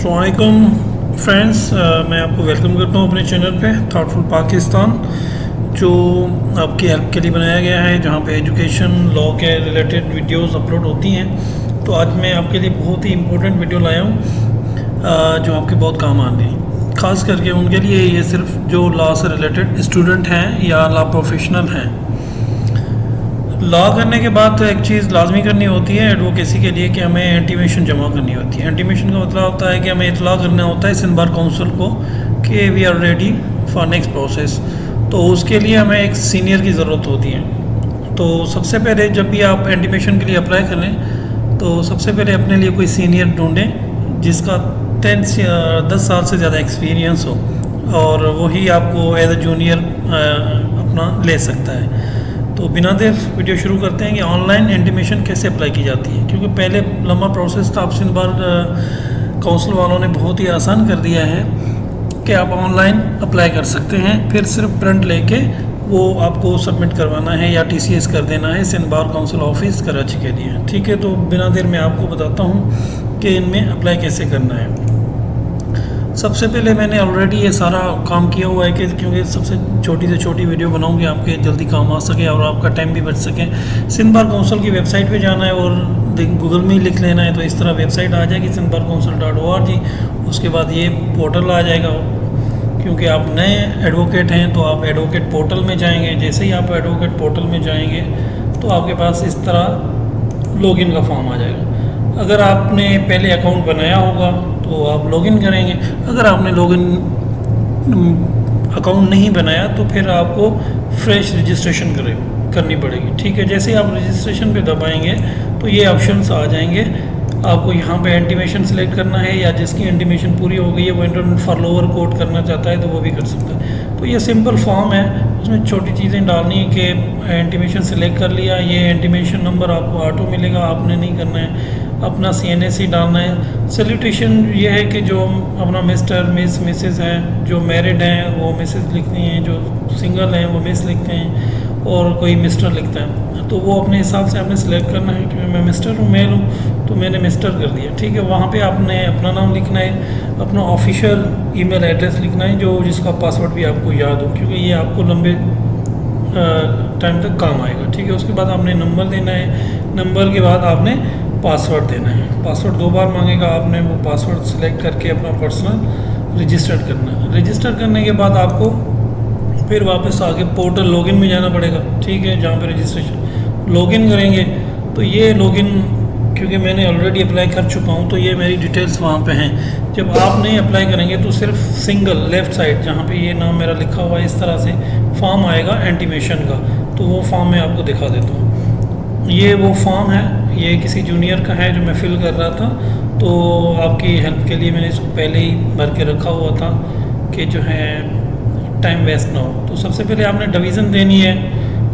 अस्सलामुअलैकुम फ्रेंड्स, मैं आपको वेलकम करता हूँ अपने चैनल पे थॉटफुल पाकिस्तान, जो आपकी हेल्प के लिए बनाया गया है, जहाँ पे एजुकेशन लॉ के रिलेटेड वीडियोस अपलोड होती हैं। तो आज मैं आपके लिए बहुत ही इम्पोर्टेंट वीडियो लाया हूँ जो आपके बहुत काम आने, ख़ास करके उनके लिए, ये सिर्फ जो लॉ से रिलेटेड स्टूडेंट हैं या लॉ प्रोफेशनल हैं। लॉ करने के बाद तो एक चीज़ लाजमी करनी होती है एडवोकेसी के लिए कि हमें इंटीमेशन जमा करनी होती है। इंटीमेशन का मतलब होता है कि हमें इतला करना होता है सिंध बार काउंसिल को कि we are ready for next process. तो उसके लिए हमें एक सीनियर की ज़रूरत होती है। तो सबसे पहले जब भी आप इंटीमेशन के लिए अप्लाई करें तो सबसे पहले अपने लिए कोई सीनियर ढूंढें जिसका 10 साल से ज़्यादा एक्सपीरियंस हो, और वही आपको एज ए जूनियर अपना ले सकता है। तो बिना देर वीडियो शुरू करते हैं कि ऑनलाइन इंटीमेशन कैसे अप्लाई की जाती है, क्योंकि पहले लंबा प्रोसेस था। अब सिंध बार काउंसिल वालों ने बहुत ही आसान कर दिया है कि आप ऑनलाइन अप्लाई कर सकते हैं। फिर सिर्फ प्रिंट लेके वो आपको सबमिट करवाना है या TCS कर देना है Sindh bar council office Karachi के लिए। ठीक है, तो बिना देर मैं आपको बताता हूँ कि इनमें अप्लाई कैसे करना है। सबसे पहले मैंने ऑलरेडी ये सारा काम किया हुआ है कि क्योंकि सबसे छोटी से छोटी वीडियो बनाऊंगी आपके जल्दी काम आ सके और आपका टाइम भी बच सके। सिंध बार काउंसिल की वेबसाइट पे जाना है और गूगल में ही लिख लेना है, तो इस तरह वेबसाइट आ जाएगी sindhbarcouncil.org। उसके बाद ये पोर्टल आ जाएगा। क्योंकि आप नए एडवोकेट हैं तो आप एडवोकेट पोर्टल में जाएंगे। जैसे ही आप एडवोकेट पोर्टल में जाएंगे तो आपके पास इस तरह लॉगिन का फॉर्म आ जाएगा। अगर आपने पहले अकाउंट बनाया होगा तो आप लॉगिन करेंगे। अगर आपने लॉगिन अकाउंट नहीं बनाया तो फिर आपको फ्रेश रजिस्ट्रेशन करनी पड़ेगी। ठीक है, जैसे ही आप रजिस्ट्रेशन पे दबाएंगे तो ये ऑप्शंस आ जाएंगे। आपको यहाँ पे इंटीमेशन सेलेक्ट करना है, या जिसकी इंटीमेशन पूरी हो गई है वो इंटरनेट फॉर लोअर कोर्ट करना चाहता है तो वो भी कर सकता है। तो ये सिंपल फॉर्म है, उसमें छोटी चीज़ें डालनी है कि इंटीमेशन सेलेक्ट कर लिया, ये इंटीमेशन नंबर आपको ऑटो मिलेगा, आपने नहीं करना है, अपना CNAC डालना है। सैल्यूटेशन ये है कि जो अपना मिस्टर मिस मिसेस हैं, जो मैरिड हैं वो मिसेस लिखती हैं, जो सिंगल हैं वो मिस लिखते हैं, और कोई मिस्टर लिखता है। तो वो अपने हिसाब से आपने सेलेक्ट करना है कि मैं मिस्टर हूँ, मेल हूँ, तो मैंने मिस्टर कर दिया। ठीक है, वहाँ पे आपने अपना नाम लिखना है, अपना ऑफिशियल ईमेल एड्रेस लिखना है, जो जिसका पासवर्ड भी आपको याद हो, क्योंकि ये आपको लंबे टाइम तक काम आएगा। ठीक है, उसके बाद आपने नंबर देना है, नंबर के बाद आपने पासवर्ड देना है। पासवर्ड 2 बार मांगेगा, आपने वो पासवर्ड सेलेक्ट करके अपना पर्सनल रजिस्टर करना है। रजिस्टर करने के बाद आपको फिर वापस आके पोर्टल लॉगिन में जाना पड़ेगा। ठीक है, जहाँ पे रजिस्ट्रेशन लॉगिन करेंगे तो ये लॉगिन, क्योंकि मैंने ऑलरेडी अप्लाई कर चुका हूँ तो ये मेरी डिटेल्स वहाँ पे हैं। जब आप नहीं अप्लाई करेंगे तो सिर्फ सिंगल लेफ़्ट साइड जहाँ पे ये नाम मेरा लिखा हुआ है इस तरह से फॉर्म आएगा इंटीमेशन का, तो वो फॉर्म मैं आपको दिखा देता हूँ। ये वो फॉर्म है, ये किसी जूनियर का है जो मैं फ़िल कर रहा था, तो आपकी हेल्प के लिए मैंने इसको पहले ही भर के रखा हुआ था कि जो है टाइम वेस्ट ना हो। तो सबसे पहले आपने डिवीज़न देनी है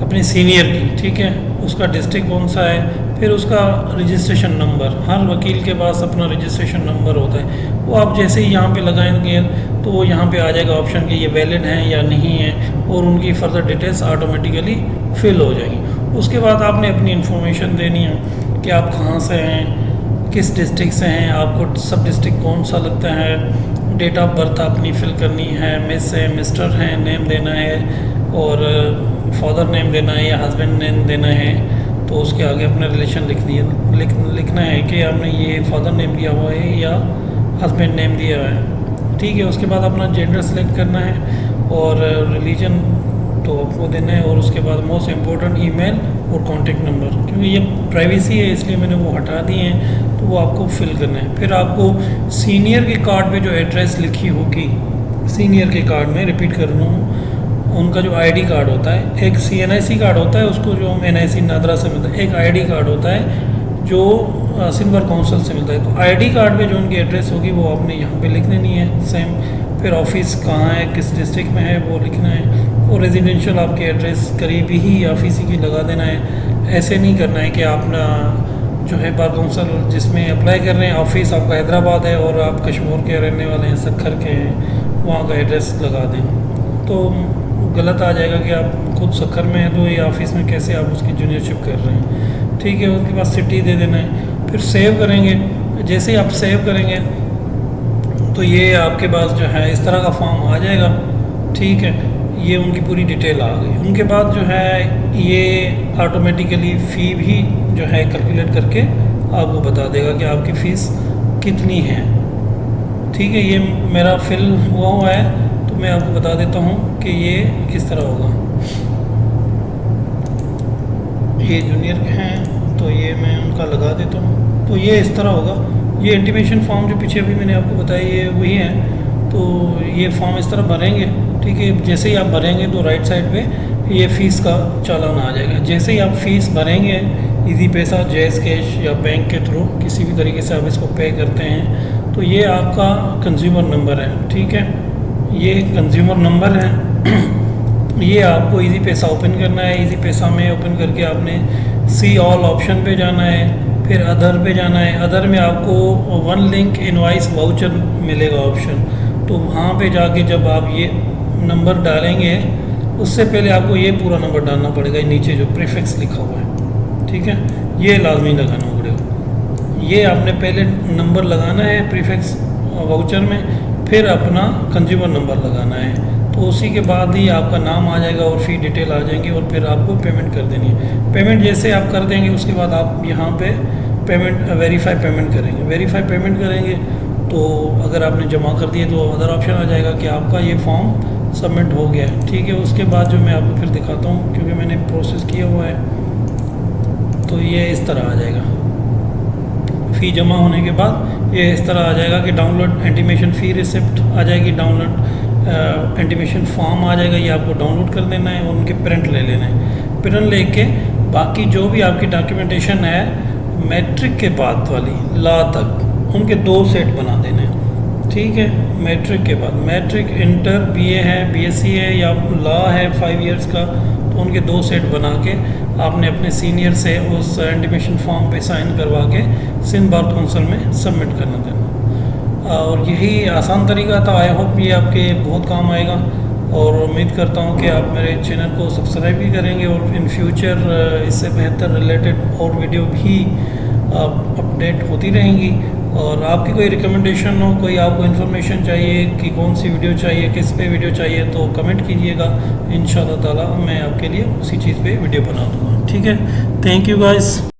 अपने सीनियर की। ठीक है, उसका डिस्ट्रिक्ट कौन सा है, फिर उसका रजिस्ट्रेशन नंबर, हर वकील के पास अपना रजिस्ट्रेशन नंबर होता है, वो आप जैसे ही यहाँ पे लगाएंगे तो वो यहाँ पे आ जाएगा ऑप्शन कि ये वैलिड है या नहीं है, और उनकी फर्दर डिटेल्स ऑटोमेटिकली फिल हो जाएगी। उसके बाद आपने अपनी इन्फॉर्मेशन देनी है कि आप कहाँ से हैं, किस डिस्ट्रिक्ट से हैं, आपको सब डिस्ट्रिक्ट कौन सा लगता है, डेट ऑफ बर्थ अपनी फिल करनी है, मिस है मिस्टर है नेम देना है, और फादर नेम देना है या हस्बैंड नेम देना है। तो उसके आगे अपने रिलेशन लिखना है कि आपने ये फादर नेम दिया हुआ है या हस्बैंड नेम दिया है। ठीक है, उसके बाद अपना जेंडर सेलेक्ट करना है और रिलीजन तो आपको देना है, और उसके बाद मोस्ट इम्पोर्टेंट ईमेल और कॉन्टेक्ट नंबर, क्योंकि ये प्राइवेसी है इसलिए मैंने वो हटा दिए हैं, तो वो आपको फिल करना है। फिर आपको सीनियर के कार्ड पे जो एड्रेस लिखी होगी, सीनियर के कार्ड में रिपीट कर रहा हूँ, उनका जो ID कार्ड होता है, एक CNIC कार्ड होता है उसको जो हम NIC नादरा से मिलता है, एक ID कार्ड होता है जो सिंध बार काउंसिल से मिलता है। तो ID कार्ड पे जो उनकी एड्रेस होगी वो आपने यहाँ पे लिख देनी है सेम। फिर ऑफिस कहाँ है, किस डिस्ट्रिक्ट में है वो लिखना है, और रेजिडेंशियल आपके एड्रेस करीबी ही ऑफिस की लगा देना है। ऐसे नहीं करना है कि आप ना जो है बार काउंसिल जिसमें अप्लाई कर रहे हैं ऑफिस आपका हैदराबाद है और आप कश्मीर के रहने वाले हैं, सक्खर के हैं, वहाँ का एड्रेस लगा दें तो गलत आ जाएगा कि आप खुद सक्खर में हैं तो ये ऑफिस में कैसे आप उसकी जूनियरशिप कर रहे हैं। ठीक है, उसके बाद सिटी दे देना है, फिर सेव करेंगे। जैसे ही आप सेव करेंगे तो ये आपके पास जो है इस तरह का फॉर्म आ जाएगा, ठीक है। ये उनकी पूरी डिटेल आ गई। उनके बाद जो है ये ऑटोमेटिकली फ़ी भी जो है कैलकुलेट करके आपको बता देगा कि आपकी फ़ीस कितनी है, ठीक है। ये मेरा फिल हुआ है, तो मैं आपको बता देता हूँ कि ये किस तरह होगा। ये जूनियर हैं, तो ये मैं उनका लगा देता हूँ। तो ये इस तरह होगा। ये इंटीमेशन फॉर्म जो पीछे अभी मैंने आपको बताया ये वही है। तो ये फॉर्म इस तरह भरेंगे, ठीक है। जैसे ही आप भरेंगे तो राइट साइड पे ये फ़ीस का चालान आ जाएगा। जैसे ही आप फ़ीस भरेंगे इजी पैसा, जैज़ कैश या बैंक के थ्रू किसी भी तरीके से आप इसको पे करते हैं, तो ये आपका कंज्यूमर नंबर है, ठीक है। ये कंज्यूमर नंबर है। ये आपको इजी पैसा ओपन करना है। इजी पैसा में ओपन करके आपने सी ऑल ऑप्शन पे जाना है, फिर अदर पे जाना है। अदर में आपको वन लिंक इनवाइस वाउचर मिलेगा ऑप्शन। तो वहाँ पे जाके जब आप ये नंबर डालेंगे, उससे पहले आपको ये पूरा नंबर डालना पड़ेगा, नीचे जो प्रीफिक्स लिखा हुआ है, ठीक है। ये लाजमी लगाना पड़ेगा। ये आपने पहले नंबर लगाना है प्रीफिक्स वाउचर में, फिर अपना कंज्यूमर नंबर लगाना है। तो उसी के बाद ही आपका नाम आ जाएगा और फ़ी डिटेल आ जाएंगी, और फिर आपको पेमेंट कर देनी है। पेमेंट जैसे आप कर देंगे उसके बाद आप यहाँ पे पेमेंट वेरीफाई पेमेंट करेंगे। वेरीफाई पेमेंट करेंगे तो अगर आपने जमा कर दिए तो अदर ऑप्शन आ जाएगा कि आपका ये फॉर्म सबमिट हो गया है, ठीक है। उसके बाद जो मैं आपको फिर दिखाता हूँ, क्योंकि मैंने प्रोसेस किया हुआ है। तो ये इस तरह आ जाएगा। फ़ी जमा होने के बाद ये इस तरह आ जाएगा कि डाउनलोड इंटीमेशन फ़ी रिसिप्ट आ जाएगी, डाउनलोड इंटीमेशन फॉर्म आ जाएगा। ये आपको डाउनलोड कर लेना है और उनके प्रिंट ले लेना है। प्रिंट लेके बाकी जो भी आपकी डॉक्यूमेंटेशन है मैट्रिक के बाद वाली ला तक, उनके 2 सेट बना देने हैं, ठीक है। मैट्रिक के बाद मैट्रिक इंटर बीए है, बीएससी है या लॉ है 5 इयर्स का, तो उनके 2 सेट बना के आपने अपने सीनियर से उस इंटीमेशन फॉर्म पे साइन करवा के सिंध बार काउंसिल में सबमिट करना देना। और यही आसान तरीका था। आई होप ये आपके बहुत काम आएगा, और उम्मीद करता हूँ कि आप मेरे चैनल को सब्सक्राइब भी करेंगे और इन फ्यूचर इससे बेहतर रिलेटेड और वीडियो भी अपडेट होती रहेंगी। और आपकी कोई रिकमेंडेशन हो, कोई आपको इन्फॉर्मेशन चाहिए कि कौन सी वीडियो चाहिए, किस पे वीडियो चाहिए, तो कमेंट कीजिएगा। इंशाअल्लाह ताला मैं आपके लिए उसी चीज़ पे वीडियो बना दूँगा, ठीक है। Thank you guys.